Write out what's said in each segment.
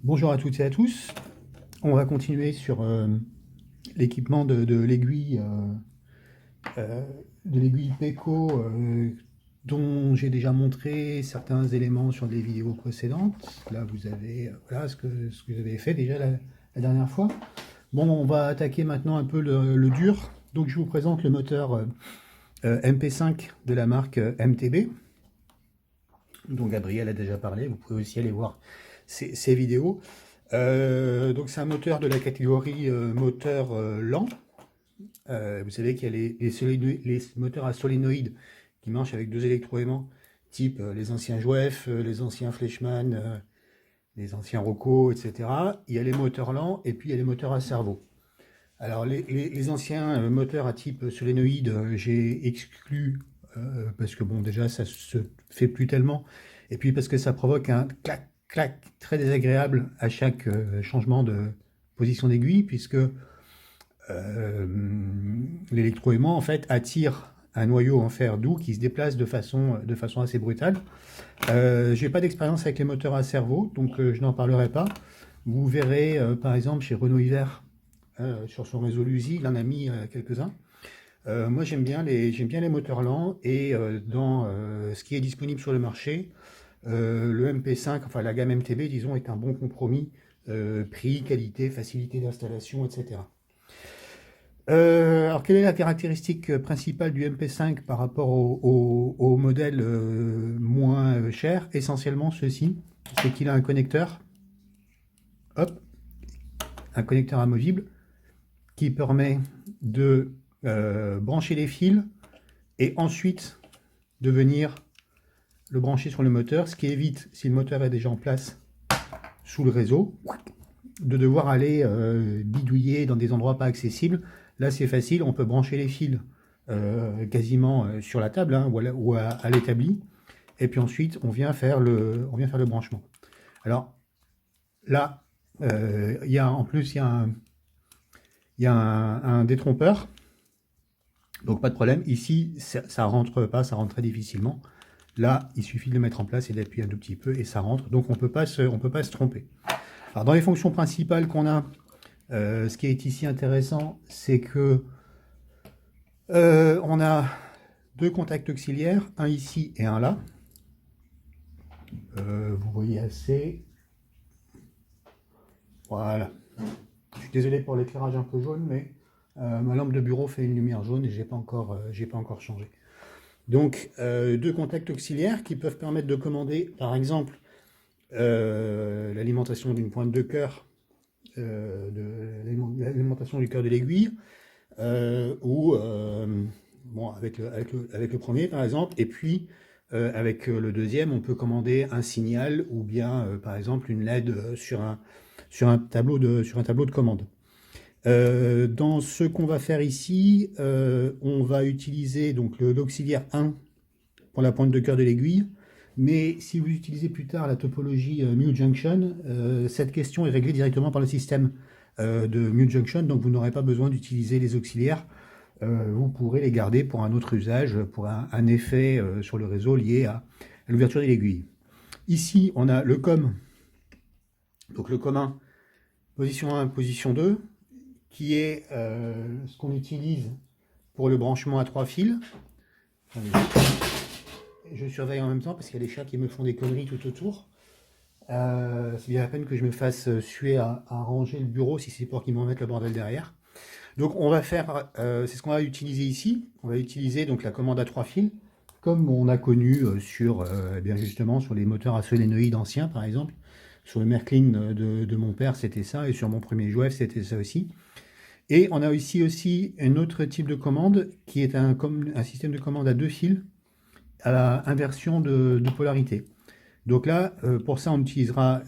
Bonjour à toutes et à tous. On va continuer sur l'équipement de l'aiguille Peko dont j'ai déjà montré certains éléments sur des vidéos précédentes. Là, vous avez voilà ce que j'avais fait déjà la dernière fois. Bon, on va attaquer maintenant un peu le dur. Donc, je vous présente le moteur MP5 de la marque MTB, dont Gabriel a déjà parlé. Vous pouvez aussi aller voir ces vidéos. Donc c'est un moteur de la catégorie moteur lent. Vous savez qu'il y a les moteurs à solénoïde qui marchent avec deux électroaimants, type les anciens Joef, les anciens Fleischmann, les anciens Rocco, etc. Il y a les moteurs lents et puis il y a les moteurs à cerveau. Alors les anciens moteurs à type solénoïde, j'ai exclu parce que bon déjà ça se fait plus tellement, et puis parce que ça provoque un clac clac très désagréable à chaque changement de position d'aiguille, puisque l'électroaimant en fait attire un noyau en fer doux qui se déplace de façon assez brutale. J'ai pas d'expérience avec les moteurs à cerveau, donc je n'en parlerai pas. Vous verrez par exemple chez Renault Hiver sur son réseau Luzi, il en a mis quelques-uns. Moi j'aime bien les moteurs lents, et dans ce qui est disponible sur le marché, le MP5, enfin la gamme MTB disons, est un bon compromis prix, qualité, facilité d'installation, etc. Alors quelle est la caractéristique principale du MP5 par rapport au modèle moins cher? Essentiellement ceci, c'est qu'il a un connecteur, hop, un connecteur amovible qui permet de brancher les fils et ensuite de venir le brancher sur le moteur, ce qui évite, si le moteur est déjà en place sous le réseau, de devoir aller bidouiller dans des endroits pas accessibles. Là c'est facile, on peut brancher les fils quasiment sur la table, hein, ou à l'établi, et puis ensuite on vient faire le branchement. Alors là, en plus il y a un détrompeur, donc pas de problème. Ici ça rentre pas, ça rentre très difficilement. Là il suffit de le mettre en place et d'appuyer un tout petit peu et ça rentre, donc on peut pas se tromper. Alors dans les fonctions principales qu'on a, ce qui est ici intéressant, c'est que on a deux contacts auxiliaires, un ici et un là. Vous voyez assez. Voilà. Je suis désolé pour l'éclairage un peu jaune, mais ma lampe de bureau fait une lumière jaune et j'ai pas encore changé. Donc deux contacts auxiliaires qui peuvent permettre de commander, par exemple, l'alimentation d'une pointe de cœur, l'alimentation du cœur de l'aiguille, ou bon, avec le premier par exemple, et puis avec le deuxième on peut commander un signal ou bien par exemple une LED sur un tableau de commande. Dans ce qu'on va faire ici, on va utiliser donc l'auxiliaire 1 pour la pointe de cœur de l'aiguille, mais si vous utilisez plus tard la topologie Mute Junction, cette question est réglée directement par le système de Mute Junction, donc vous n'aurez pas besoin d'utiliser les auxiliaires. Vous pourrez les garder pour un autre usage, pour un effet sur le réseau lié à l'ouverture de l'aiguille. Ici, on a le COM, donc le commun, position 1, position 2, qui est ce qu'on utilise pour le branchement à 3 fils. Je surveille en même temps parce qu'il y a des chats qui me font des conneries tout autour. C'est bien la peine que je me fasse suer à ranger le bureau si c'est pour qu'ils m'en mettent le bordel derrière. Donc on va faire, c'est ce qu'on va utiliser ici. On va utiliser donc la commande à 3 fils, comme on a connu sur, bien justement, sur les moteurs à solénoïde anciens par exemple. Sur le Märklin de mon père c'était ça, et sur mon premier Joef c'était ça aussi. Et on a ici aussi un autre type de commande qui est un système de commande à 2 fils à la inversion de polarité. Donc là, pour ça, on utilisera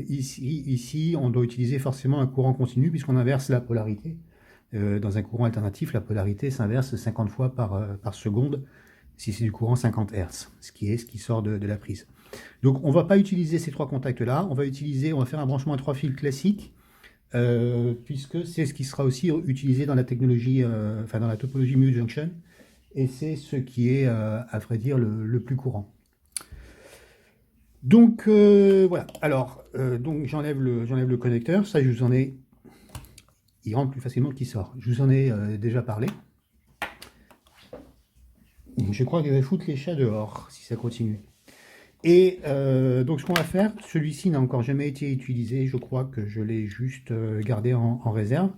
ici, on doit utiliser forcément un courant continu puisqu'on inverse la polarité. Dans un courant alternatif, la polarité s'inverse 50 fois par seconde si c'est du courant 50 Hz, ce qui sort de la prise. Donc on ne va pas utiliser ces trois contacts-là, on va faire un branchement à 3 fils classique, puisque c'est ce qui sera aussi utilisé dans la technologie, dans la topologie Mute Junction, et c'est ce qui est, à vrai dire, le plus courant. Donc voilà, alors donc j'enlève le connecteur, ça je vous en ai, il rentre plus facilement qu'il sort. Je vous en ai déjà parlé. Je crois que je vais foutre les chats dehors si ça continue. Et donc ce qu'on va faire, celui-ci n'a encore jamais été utilisé, je crois que je l'ai juste gardé en réserve,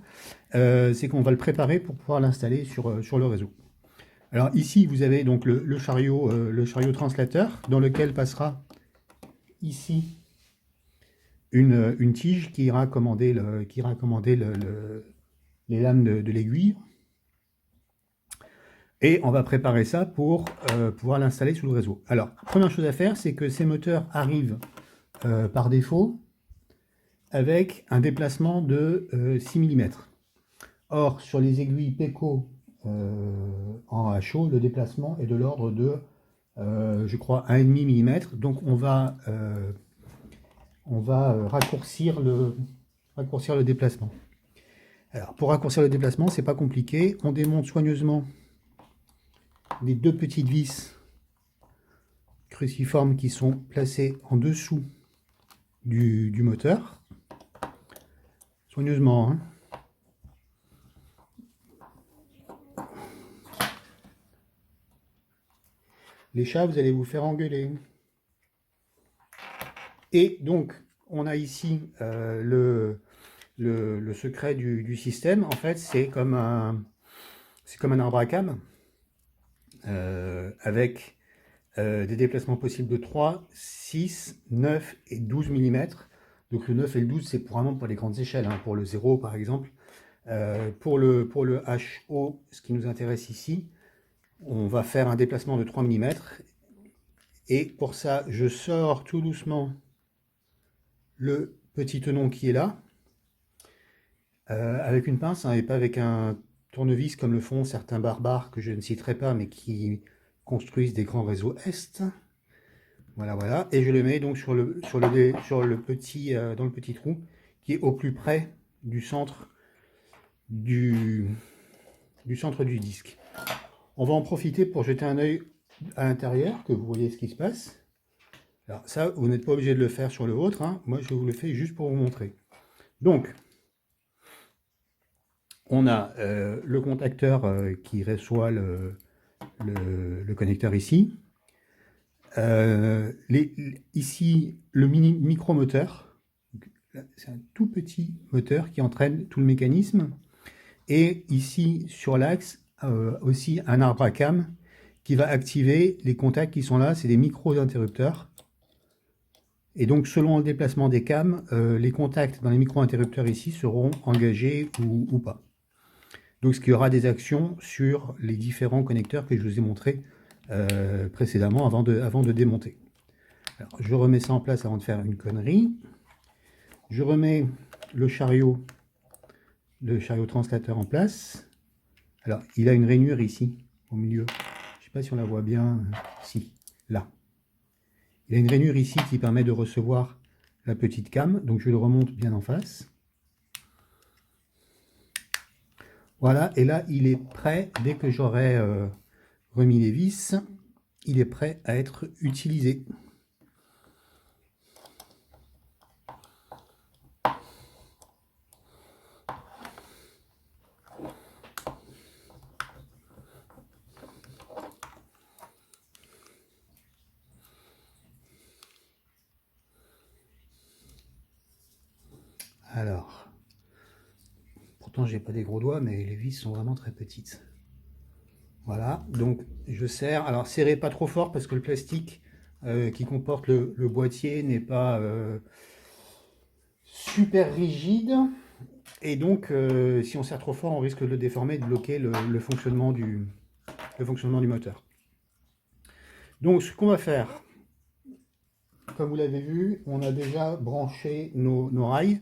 c'est qu'on va le préparer pour pouvoir l'installer sur le réseau. Alors ici vous avez donc le chariot translateur dans lequel passera ici une tige qui ira commander, les lames de l'aiguille. Et on va préparer ça pour pouvoir l'installer sous le réseau. Alors, première chose à faire, c'est que ces moteurs arrivent par défaut avec un déplacement de 6 mm. Or, sur les aiguilles Peco en HO, le déplacement est de l'ordre de, je crois, 1,5 mm. Donc, on va raccourcir le déplacement. Alors, pour raccourcir le déplacement, c'est pas compliqué. On démonte soigneusement les deux petites vis cruciformes qui sont placées en dessous du moteur. Soigneusement, hein. Les chats, vous allez vous faire engueuler. Et donc, on a ici le secret du système. En fait, c'est comme un arbre à cam avec des déplacements possibles de 3, 6, 9 et 12 mm. Donc le 9 et le 12, c'est vraiment pour les grandes échelles, hein, pour le 0 par exemple. Pour le HO, ce qui nous intéresse ici, on va faire un déplacement de 3 mm. Et pour ça, je sors tout doucement le petit tenon qui est là, avec une pince, hein, et pas avec un tournevis comme le font certains barbares que je ne citerai pas, mais qui construisent des grands réseaux Est. Voilà, voilà. Et je le mets donc dans le petit trou qui est au plus près du centre du disque. On va en profiter pour jeter un œil à l'intérieur, que vous voyez ce qui se passe. Alors ça, vous n'êtes pas obligé de le faire sur le vôtre, hein. Moi, je vous le fais juste pour vous montrer. Donc, on a le contacteur qui reçoit le connecteur ici. Ici, le micromoteur. C'est un tout petit moteur qui entraîne tout le mécanisme. Et ici, sur l'axe, aussi un arbre à cam qui va activer les contacts qui sont là. C'est des micro-interrupteurs. Et donc, selon le déplacement des cams, les contacts dans les micro-interrupteurs ici seront engagés ou pas. Donc, ce qui aura des actions sur les différents connecteurs que je vous ai montrés précédemment avant de démonter. Alors, je remets ça en place avant de faire une connerie. Je remets le chariot translateur en place. Alors, il a une rainure ici, au milieu. Je ne sais pas si on la voit bien. Si, là. Il a une rainure ici qui permet de recevoir la petite cam. Donc, je le remonte bien en face. Voilà, et là, il est prêt, dès que j'aurai remis les vis, il est prêt à être utilisé. Alors, pourtant j'ai pas des gros doigts, mais les vis sont vraiment très petites. Voilà, donc je serre. Alors serrez pas trop fort parce que le plastique qui comporte le boîtier n'est pas super rigide. Et donc si on serre trop fort, on risque de le déformer, de bloquer le fonctionnement du moteur. Donc ce qu'on va faire, comme vous l'avez vu, on a déjà branché nos rails.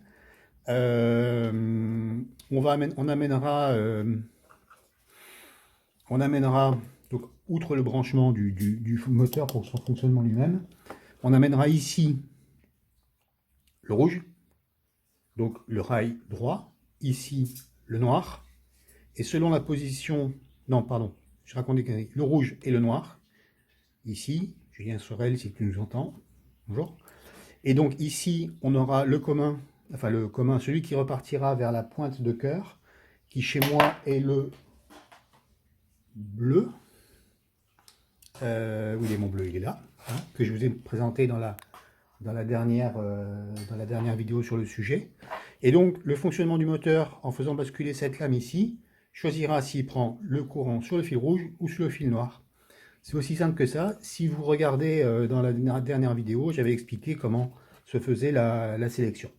On amènera donc, outre le branchement du moteur pour son fonctionnement lui-même, on amènera ici le rouge, donc le rail droit, ici le noir, et selon la position, non pardon, le rouge et le noir, ici, Julien Sorel si tu nous entends, Bonjour. Et donc ici, on aura le commun, enfin le commun, celui qui repartira vers la pointe de cœur, qui chez moi est le bleu. Oui, il est mon bleu, il est là, hein, que je vous ai présenté dans la dernière vidéo sur le sujet. Et donc, le fonctionnement du moteur, en faisant basculer cette lame ici, choisira s'il prend le courant sur le fil rouge ou sur le fil noir. C'est aussi simple que ça. Si vous regardez dans la dernière vidéo, j'avais expliqué comment se faisait la sélection.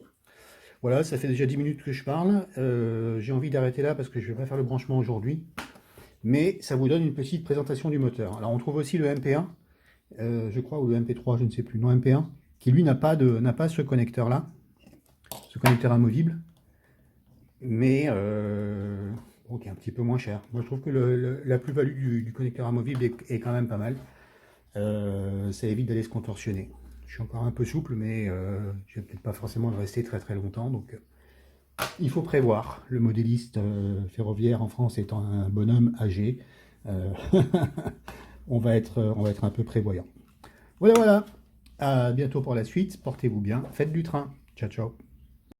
Voilà, ça fait déjà 10 minutes que je parle. J'ai envie d'arrêter là parce que je ne vais pas faire le branchement aujourd'hui. Mais ça vous donne une petite présentation du moteur. Alors on trouve aussi le MP1, je crois, ou le MP3, je ne sais plus, non MP1, qui lui n'a pas ce connecteur-là, ce connecteur amovible, mais qui est un petit peu moins cher. Moi je trouve que la plus-value du connecteur amovible est quand même pas mal. Ça évite d'aller se contorsionner. Je suis encore un peu souple, mais je vais peut-être pas forcément le rester très très longtemps, donc il faut prévoir. Le modéliste ferroviaire en France étant un bonhomme âgé, on va être un peu prévoyant. Voilà, voilà. À bientôt pour la suite. Portez-vous bien. Faites du train. Ciao, ciao.